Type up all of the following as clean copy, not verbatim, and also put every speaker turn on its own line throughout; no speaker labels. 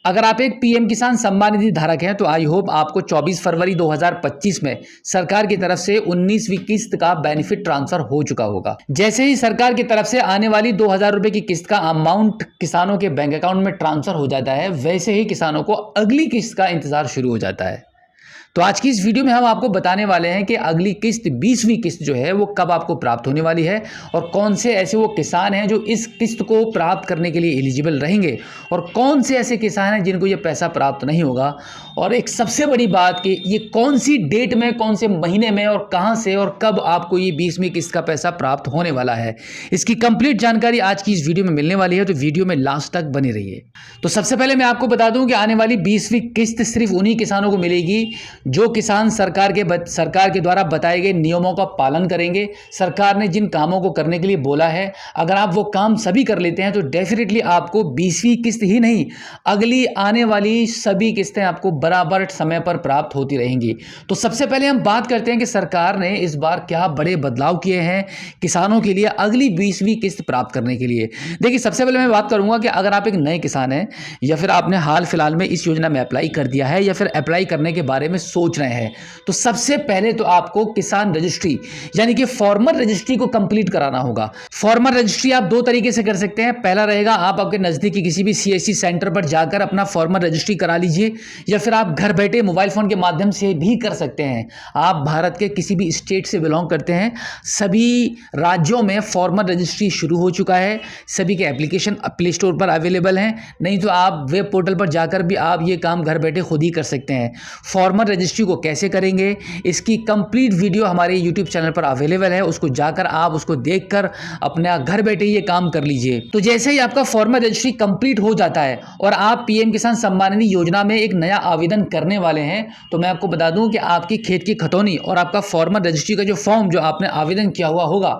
अगर आप एक पीएम किसान सम्मान निधि धारक हैं तो आई होप आपको 24 फरवरी 2025 में सरकार की तरफ से 19वीं किस्त का बेनिफिट ट्रांसफर हो चुका होगा। जैसे ही सरकार की तरफ से आने वाली 2000 रुपए की किस्त का अमाउंट किसानों के बैंक अकाउंट में ट्रांसफर हो जाता है, वैसे ही किसानों को अगली किस्त का इंतजार शुरू हो जाता है। तो आज की इस वीडियो में हम आपको बताने वाले हैं कि अगली किस्त 20वीं किस्त जो है वो कब आपको प्राप्त होने वाली है और कौन से ऐसे वो किसान हैं जो इस किस्त को प्राप्त करने के लिए एलिजिबल रहेंगे और कौन से ऐसे किसान हैं जिनको ये पैसा प्राप्त नहीं होगा। और एक सबसे बड़ी बात कि ये कौन सी डेट में, कौन से महीने में और कहां से और कब आपको ये 20वीं किस्त का पैसा प्राप्त होने वाला है, इसकी कंप्लीट जानकारी आज की इस वीडियो में मिलने वाली है। तो वीडियो में लास्ट तक बनी रहिए। तो सबसे पहले मैं आपको बता दूं कि आने वाली 20वीं किस्त सिर्फ उन्हीं किसानों को मिलेगी जो किसान सरकार के द्वारा बताए गए नियमों का पालन करेंगे। सरकार ने जिन कामों को करने के लिए बोला है, अगर आप वो काम सभी कर लेते हैं तो डेफिनेटली आपको 20वीं किस्त ही नहीं, अगली आने वाली सभी किस्तें आपको बराबर समय पर प्राप्त होती रहेंगी। तो सबसे पहले हम बात करते हैं कि सरकार ने इस बार क्या बड़े बदलाव किए हैं किसानों के लिए अगली 20वीं किस्त प्राप्त करने के लिए। देखिए, सबसे पहले मैं बात करूंगा कि अगर आप एक नए किसान हैं या फिर आपने हाल फिलहाल में इस योजना में अप्लाई कर दिया है या फिर अप्लाई करने के बारे में सोच रहे हैं, तो सबसे पहले तो आपको किसान रजिस्ट्री यानी कि फार्मर रजिस्ट्री को कंप्लीट कराना होगा। फार्मर रजिस्ट्री आप दो तरीके से कर सकते हैं। पहला रहेगा, आप आपके नजदीकी किसी भी सीएससी सेंटर पर जाकर अपना फार्मर रजिस्ट्री करा लीजिए या फिर आप घर बैठे मोबाइल फोन के माध्यम से भी कर सकते हैं। आप भारत के किसी भी स्टेट से बिलोंग करते हैं, सभी राज्यों में फार्मर रजिस्ट्री शुरू हो चुका है। सभी के एप्लीकेशन प्ले स्टोर पर अवेलेबल हैं, नहीं तो आप वेब पोर्टल पर जाकर भी आप ये काम घर बैठे खुद ही कर सकते हैं। फार्मर रजिस्ट्री को कैसे करेंगे, इसकी कंप्लीट वीडियो हमारे यूट्यूब चैनल पर अवेलेबल है, उसको जाकर आप उसको देखकर अपने घर बैठे ये काम कर लीजिए। तो जैसे ही आपका फार्मर रजिस्ट्री कंप्लीट हो जाता है और आप पीएम किसान सम्मान निधि योजना में एक नया आवेदन करने वाले हैं, तो मैं आपको बता दूं कि आपकी खेत की खतौनी और आपका फार्मर रजिस्ट्री का जो फॉर्म जो आपने आवेदन किया हुआ होगा,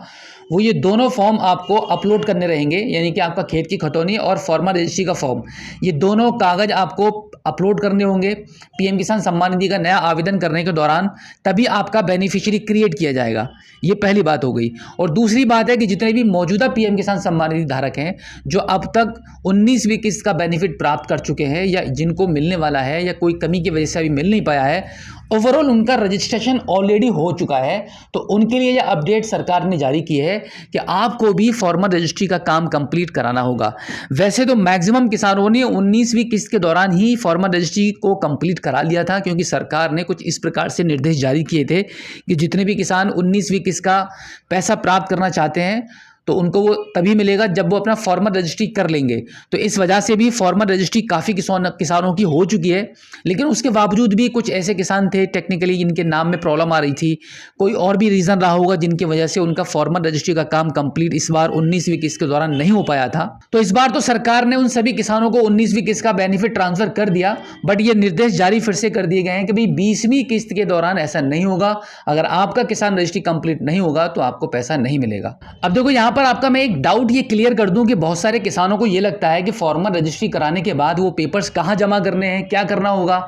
वो ये दोनों फॉर्म आपको अपलोड करने रहेंगे। यानी कि आपका खेत की खतौनी और फार्मर रजिस्ट्री का फॉर्म, ये दोनों कागज आपको अपलोड करने होंगे पीएम किसान सम्मान निधि का नया आवेदन करने के दौरान, तभी आपका बेनिफिशियरी क्रिएट किया जाएगा। ये पहली बात हो गई। और दूसरी बात है कि जितने भी मौजूदा पीएम किसान सम्मान निधि धारक हैं जो अब तक 19वीं किस्त का बेनिफिट प्राप्त कर चुके हैं या जिनको मिलने वाला है या कोई कमी की वजह से अभी मिल नहीं पाया है, ओवरऑल उनका रजिस्ट्रेशन ऑलरेडी हो चुका है, तो उनके लिए यह अपडेट सरकार ने जारी की है कि आपको भी फार्मर रजिस्ट्री का काम कंप्लीट कराना होगा। वैसे तो मैक्सिमम किसानों ने 19वीं किस्त के दौरान ही फार्मर रजिस्ट्री को कंप्लीट करा लिया था, क्योंकि सरकार ने कुछ इस प्रकार से निर्देश जारी किए थे कि जितने भी किसान 19वीं किस्त का पैसा प्राप्त करना चाहते हैं तो उनको वो तभी मिलेगा जब वो अपना फार्मर रजिस्ट्री कर लेंगे। तो इस वजह से भी फार्मर रजिस्ट्री काफ़ी किसानों की हो चुकी है, लेकिन उसके बावजूद भी कुछ ऐसे किसान थे टेक्निकली जिनके नाम में प्रॉब्लम आ रही थी, कोई और भी रीज़न रहा होगा जिनकी वजह से उनका फार्मर रजिस्ट्री का काम कंप्लीट इस बार 19वीं किस्त के दौरान नहीं हो पाया था। तो इस बार तो सरकार ने उन सभी किसानों को 19वीं किस्त का बेनिफिट ट्रांसफर कर दिया, बट ये निर्देश जारी फिर से कर दिए गए हैं कि भाई 20वीं किस्त के दौरान ऐसा नहीं होगा। अगर आपका किसान रजिस्ट्री कंप्लीट नहीं होगा तो आपको पैसा नहीं मिलेगा। अब देखो, यहाँ पर आपका मैं एक डाउट ये क्लियर कर दूं कि बहुत सारे किसानों को ये लगता है कि फार्मर रजिस्ट्री कराने के बाद वो पेपर्स कहां जमा करने हैं, क्या करना होगा।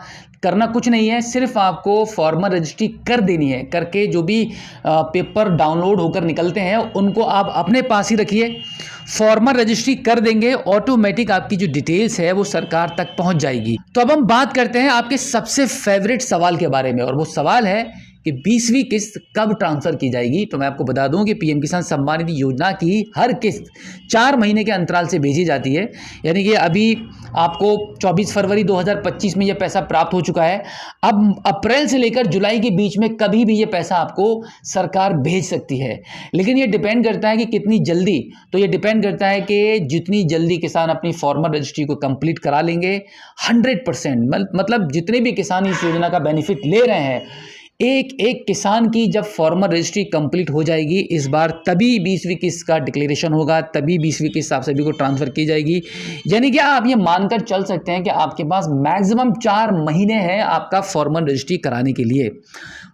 करना कुछ नहीं है, सिर्फ आपको फार्मर रजिस्ट्री कर देनी है। करके जो भी पेपर डाउनलोड होकर निकलते हैं उनको आप अपने पास ही रखिए। फार्मर रजिस्ट्री कर देंगे, ऑटोमेटिक आपकी जो डिटेल्स है वो सरकार तक पहुंच जाएगी। तो अब हम बात करते हैं आपके सबसे फेवरेट सवाल के बारे में, और वो सवाल है कि 20वीं किस्त कब ट्रांसफर की जाएगी। तो मैं आपको बता दूं कि पीएम किसान सम्मान निधि योजना की हर किस्त 4 महीने के अंतराल से भेजी जाती है। यानी कि अभी आपको 24 फरवरी 2025 में यह पैसा प्राप्त हो चुका है। अब अप्रैल से लेकर जुलाई के बीच में कभी भी यह पैसा आपको सरकार भेज सकती है, लेकिन यह डिपेंड करता है कि कितनी जल्दी। तो यह डिपेंड करता है कि जितनी जल्दी किसान अपनी फार्मर रजिस्ट्री को कंप्लीट करा लेंगे, 100% मतलब जितने भी किसान इस योजना का बेनिफिट ले रहे हैं, एक एक किसान की जब फार्मर रजिस्ट्री कंप्लीट हो जाएगी इस बार, तभी 20वीं किस्त का डिक्लेरेशन होगा, तभी 20वीं किस्त आप सभी को ट्रांसफर की जाएगी। यानी कि आप ये मानकर चल सकते हैं कि आपके पास मैक्सिमम 4 महीने हैं आपका फार्मर रजिस्ट्री कराने के लिए।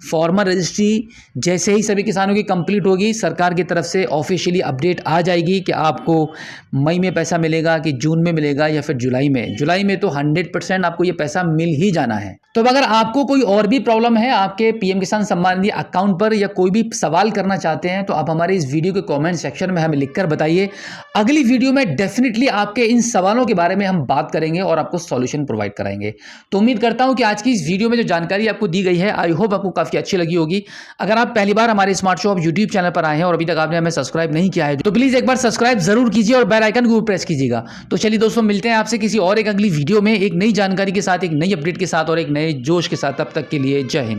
फार्मर रजिस्ट्री जैसे ही सभी किसानों की कंप्लीट होगी, सरकार की तरफ से ऑफिशियली अपडेट आ जाएगी कि आपको मई में पैसा मिलेगा कि जून में मिलेगा या फिर जुलाई में। जुलाई में तो 100% आपको ये पैसा मिल ही जाना है। तो अगर आपको कोई और भी प्रॉब्लम है आपके पीएम किसान सम्मान निधि अकाउंट पर या कोई भी सवाल करना चाहते हैं तो आप हमारे इस वीडियो के कमेंट सेक्शन में हमें लिखकर बताइए। अगली वीडियो में डेफिनेटली आपके इन सवालों के बारे में हम बात करेंगे और आपको सॉल्यूशन प्रोवाइड कराएंगे। तो उम्मीद करता हूं कि आज की इस वीडियो में जो जानकारी आपको दी गई है आई होप आपको काफी अच्छी लगी होगी। अगर आप पहली बार हमारे स्मार्ट शॉप यूट्यूब चैनल पर आए हैं और अभी तक आपने हमें सब्सक्राइब नहीं किया है तो प्लीज एक बार सब्सक्राइब जरूर कीजिए और बेल आइकन को प्रेस कीजिएगा। तो चलिए दोस्तों, मिलते हैं आपसे किसी और एक अगली वीडियो में एक नई जानकारी के साथ, एक नई अपडेट के साथ और एक नए जोश के साथ। तब तक के लिए जय हिंद।